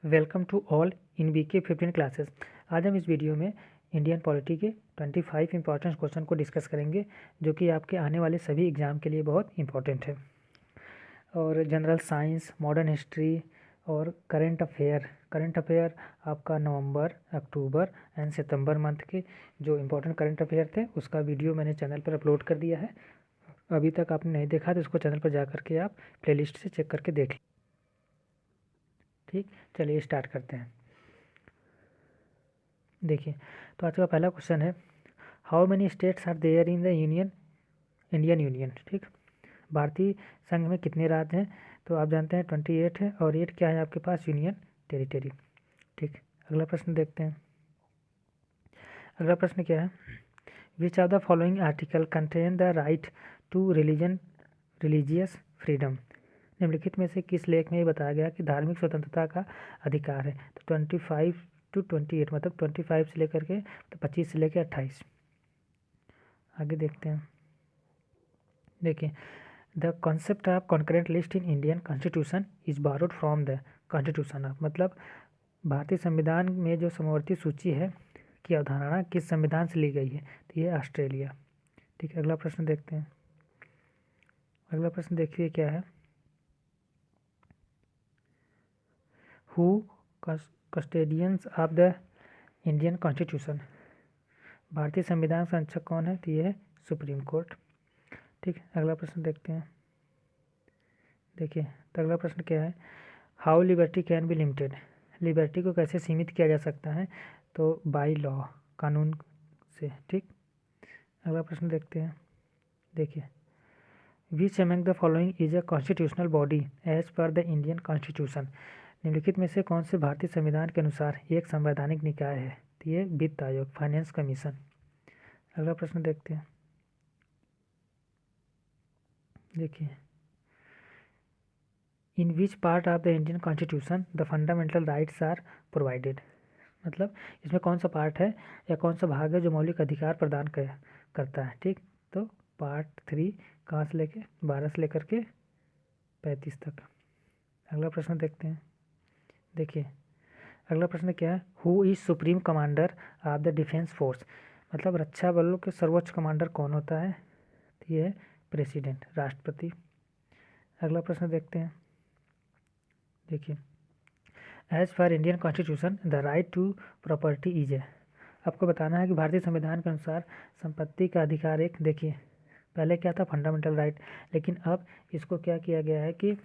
Welcome to all in BK 15 classes. आज हम इस वीडियो में इंडियन पॉलिटी के 25 इंपॉर्टेंट क्वेश्चन को डिस्कस करेंगे जो कि आपके आने वाले सभी एग्ज़ाम के लिए बहुत इंपॉर्टेंट है। और जनरल साइंस, मॉडर्न हिस्ट्री और करंट अफेयर आपका नवंबर, अक्टूबर एंड सितंबर मंथ के जो इम्पोर्टेंट करंट अफेयर थे उसका वीडियो मैंने चैनल पर अपलोड कर दिया है। अभी तक आपने नहीं देखा तो उसको चैनल पर जा करके आप प्लेलिस्ट से चेक करके देख लें। ठीक, चलिए स्टार्ट करते हैं। देखिए, तो आज का पहला क्वेश्चन है, how many states are there in the Indian union. ठीक, भारतीय संघ में कितने राज्य हैं? तो आप जानते हैं 28 है, और 8 क्या है आपके पास? Union territory. ठीक, अगला प्रश्न देखते हैं। अगला प्रश्न क्या है, which of the following article contain the right to religious freedom. निम्नलिखित में से किस लेख में ये बताया गया कि धार्मिक स्वतंत्रता का अधिकार है? तो 25 to 28 मतलब 25 से लेकर के तो 25 से लेकर 28। आगे देखते हैं। देखिए, the concept of concurrent list in Indian constitution is borrowed from the constitution of, मतलब भारतीय संविधान में जो समवर्ती सूची है की अवधारणा किस संविधान से ली गई है? तो ये ऑस्ट्रेलिया। ठीक है, अगला प्रश्न देखते हैं। अगला प्रश्न देखिए क्या है, who custodians of the Indian constitution. भारतीय संविधान संरक्षक कौन है? तो ये है सुप्रीम कोर्ट। ठीक है, अगला प्रश्न देखते हैं। देखिए, तो अगला प्रश्न क्या है, how liberty can be limited. Liberty को कैसे सीमित किया जा सकता है? तो बाई लॉ, कानून से। ठीक, अगला प्रश्न देखते हैं। देखिए, which among the following is a constitutional body as per the Indian constitution. निम्नलिखित में से कौन से भारतीय संविधान के अनुसार एक संवैधानिक निकाय है? तो ये वित्त आयोग, फाइनेंस कमीशन। अगला प्रश्न देखते हैं। देखिए, in which part of the Indian constitution the fundamental rights are provided. मतलब इसमें कौन सा पार्ट है या कौन सा भाग है जो मौलिक अधिकार प्रदान करता है? ठीक, तो पार्ट 3 कहाँ से लेके 12 से लेकर के 35 तक। अगला प्रश्न देखते हैं। देखिए, अगला प्रश्न क्या है, who is supreme commander of the defence force. मतलब रक्षा बलों के सर्वोच्च कमांडर कौन होता है? तो ये है प्रेसिडेंट, राष्ट्रपति। अगला प्रश्न देखते हैं। देखिए, as per Indian constitution the right to property is है। आपको बताना है कि भारतीय संविधान के अनुसार संपत्ति का अधिकार एक, देखिए पहले क्या था, फंडामेंटल राइट, लेकिन अब इसको क्या किया गया है कि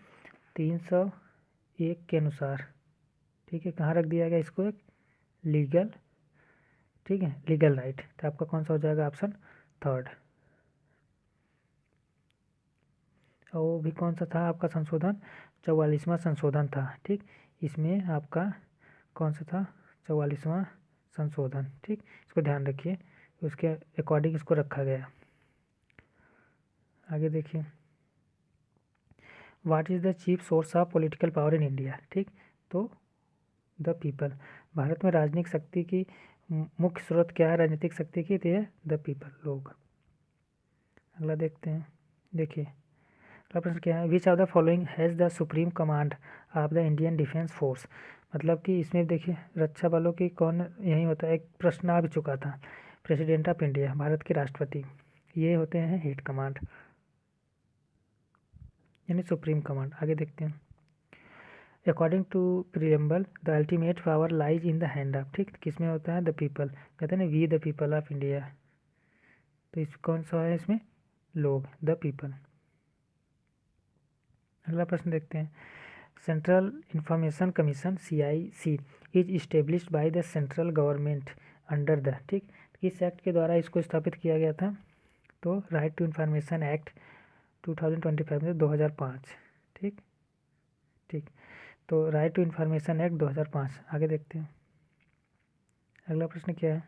301 के अनुसार, ठीक है, कहाँ रख दिया गया इसको, एक लीगल, ठीक है, लीगल राइट। तो आपका कौन सा हो जाएगा? ऑप्शन 3। और वो भी कौन सा था आपका संशोधन? 44वां संशोधन था। ठीक, इसमें आपका कौन सा था? 44वां संशोधन। ठीक, इसको ध्यान रखिए, उसके अकॉर्डिंग इसको रखा गया। आगे देखिए, what is the chief source of political power in India. ठीक, तो द पीपल। भारत में राजनीतिक शक्ति की मुख्य स्रोत क्या है? राजनीतिक शक्ति की, तो है द पीपल, लोग। अगला देखते हैं। देखिए, अगला प्रश्न क्या है, which of the following has the supreme command of the Indian defence force. मतलब कि इसमें देखिए रक्षा बलों की कौन यही होता है, एक प्रश्न आ भी चुका था, प्रेसिडेंट ऑफ इंडिया, भारत के राष्ट्रपति, ये होते हैं हेड कमांड यानी सुप्रीम कमांड। आगे देखते हैं। According to preamble the ultimate power lies in the hand of. ठीक, किसमें होता है? द पीपल, कहते हैं ना, we the people of India. तो इस कौन सा है इसमें? लोग, द पीपल। अगला प्रश्न देखते हैं। Central information commission CIC is established by the central government under the, ठीक, किस एक्ट के द्वारा इसको स्थापित किया गया था? तो राइट टू इंफॉर्मेशन एक्ट 2025 में 2005। ठीक, ठीक, तो राइट टू इंफॉर्मेशन एक्ट 2005। आगे देखते हैं। अगला प्रश्न क्या है,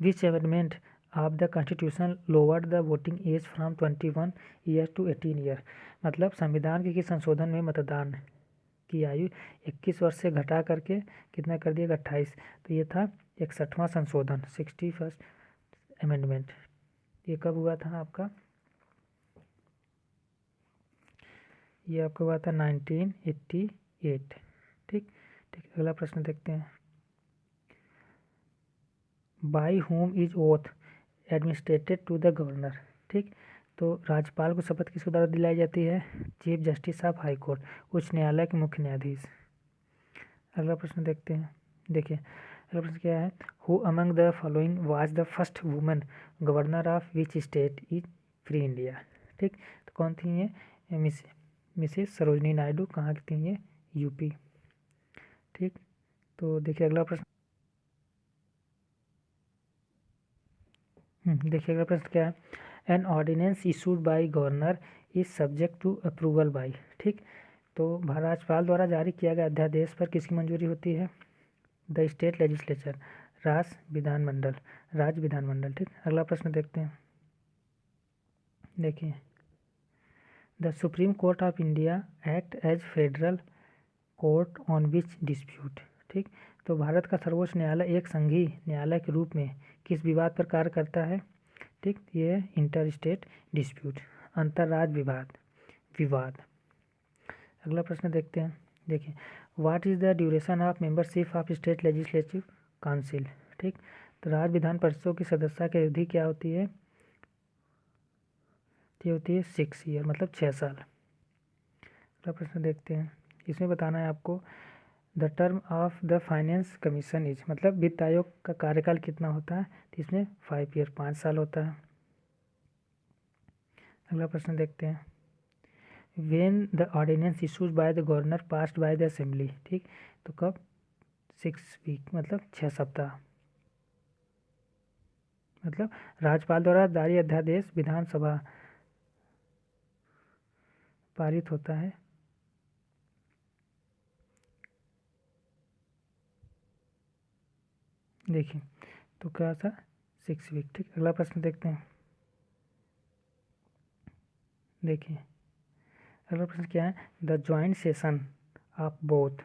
which amendment of the constitution lowered the voting age from 21 year to 18 year. मतलब संविधान के किस संशोधन में मतदान की आयु 21 वर्ष से घटा करके कितना कर दिया? 28। तो ये था 61वां संशोधन, 61st अमेंडमेंट। ये कब हुआ था आपका? ये आपका हुआ था 1988। ठीक, ठीक, अगला प्रश्न देखते हैं। By whom is oath administered to the governor. ठीक, तो राज्यपाल को शपथ किसके द्वारा दिलाई जाती है? Chief justice of high court, उच्च न्यायालय के मुख्य न्यायाधीश। अगला प्रश्न देखते हैं। देखिए अगला प्रश्न क्या है? Who among the following was the first woman governor of which state is free India. ठीक, तो कौन थी ये? मिसेस सरोजनी नायडू। कहाँ की थी ये? यूपी। ठीक, तो देखिए अगला प्रश्न। देखिए अगला प्रश्न क्या है? An ordinance issued by governor is subject to approval by. ठीक, तो राज्यपाल द्वारा जारी किया गया अध्यादेश पर किसकी मंजूरी होती है? द स्टेट लेजिस्लेचर, राज्य विधानमंडल। ठीक, अगला प्रश्न देखते हैं। देखिए the supreme court of India act as federal court on which dispute. ठीक, तो भारत का सर्वोच्च न्यायालय एक संघीय न्यायालय के रूप में किस विवाद पर कार्य करता है? ठीक, ये इंटर स्टेट डिस्प्यूट, अंतर्राज्य विवाद। अगला प्रश्न देखते हैं। देखिए what is the duration of membership of state legislative council. ठीक, तो राज्य विधान परिषदों की सदस्यता की अवधि क्या होती है? ये होती है 6 ईयर, मतलब 6 साल। अगला प्रश्न देखते हैं। इसमें बताना है आपको the term of the finance commission is, मतलब वित्त आयोग का कार्यकाल कितना होता है? तो इसमें 5 ईयर, 5 साल होता है। अगला प्रश्न देखते हैं। When the ordinance issues by the governor passed by the assembly. ठीक, तो कब? 6 वीक, मतलब 6 सप्ताह। मतलब राज्यपाल द्वारा जारी अध्यादेश विधानसभा पारित होता है। देखिए तो क्या था? 6 वीक। ठीक, अगला प्रश्न देखते हैं। देखिए अगला प्रश्न क्या है? The joint session of both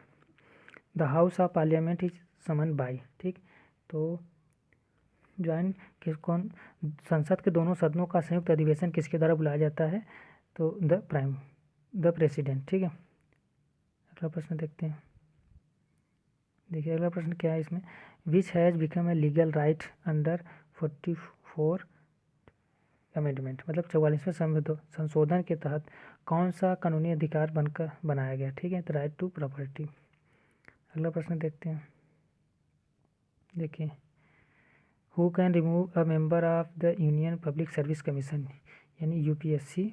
the house of parliament is someone by. ठीक, तो ज्वाइंट किस कौन संसद के दोनों सदनों का संयुक्त अधिवेशन किसके द्वारा बुलाया जाता है? तो द प्रेसिडेंट। ठीक है, अगला प्रश्न देखते हैं। देखिए अगला प्रश्न क्या है इसमें? Which has become a legal right under 44 amendment, मतलब 44वें संशोधन के तहत कौन सा कानूनी अधिकार बनकर बनाया गया? ठीक है, तो राइट टू प्रॉपर्टी। अगला प्रश्न देखते हैं। देखिए who can remove a member of the union public service commission, यानी यूपीएससी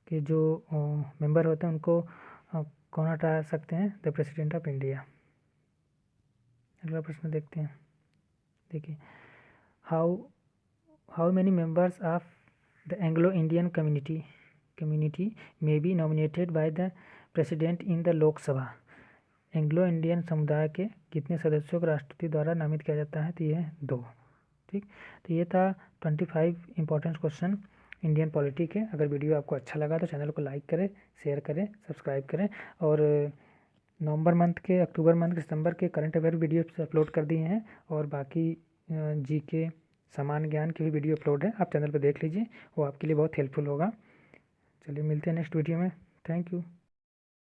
के जो मेंबर होते हैं उनको कौन हटा सकते हैं? The president of India. अगला प्रश्न देखते हैं। देखिए how many members of the Anglo Indian community may be nominated by the president in the Lok Sabha. Anglo Indian समुदाय के कितने सदस्यों को राष्ट्रपति द्वारा नामित किया जाता है? तो ये है 2। ठीक, तो ये था 25 इंपॉर्टेंट क्वेश्चन इंडियन पॉलिटी के। अगर वीडियो आपको अच्छा लगा तो चैनल को लाइक करें, शेयर करें, सब्सक्राइब करें। और नवंबर मंथ के, अक्टूबर मंथ के, सितंबर के करंट अफेयर वीडियो अपलोड कर दिए हैं, और बाकी जीके सामान्य ज्ञान की भी वीडियो अपलोड है, आप चैनल पर देख लीजिए, वो आपके लिए बहुत हेल्पफुल होगा। चलिए मिलते हैं नेक्स्ट वीडियो में। Thank you.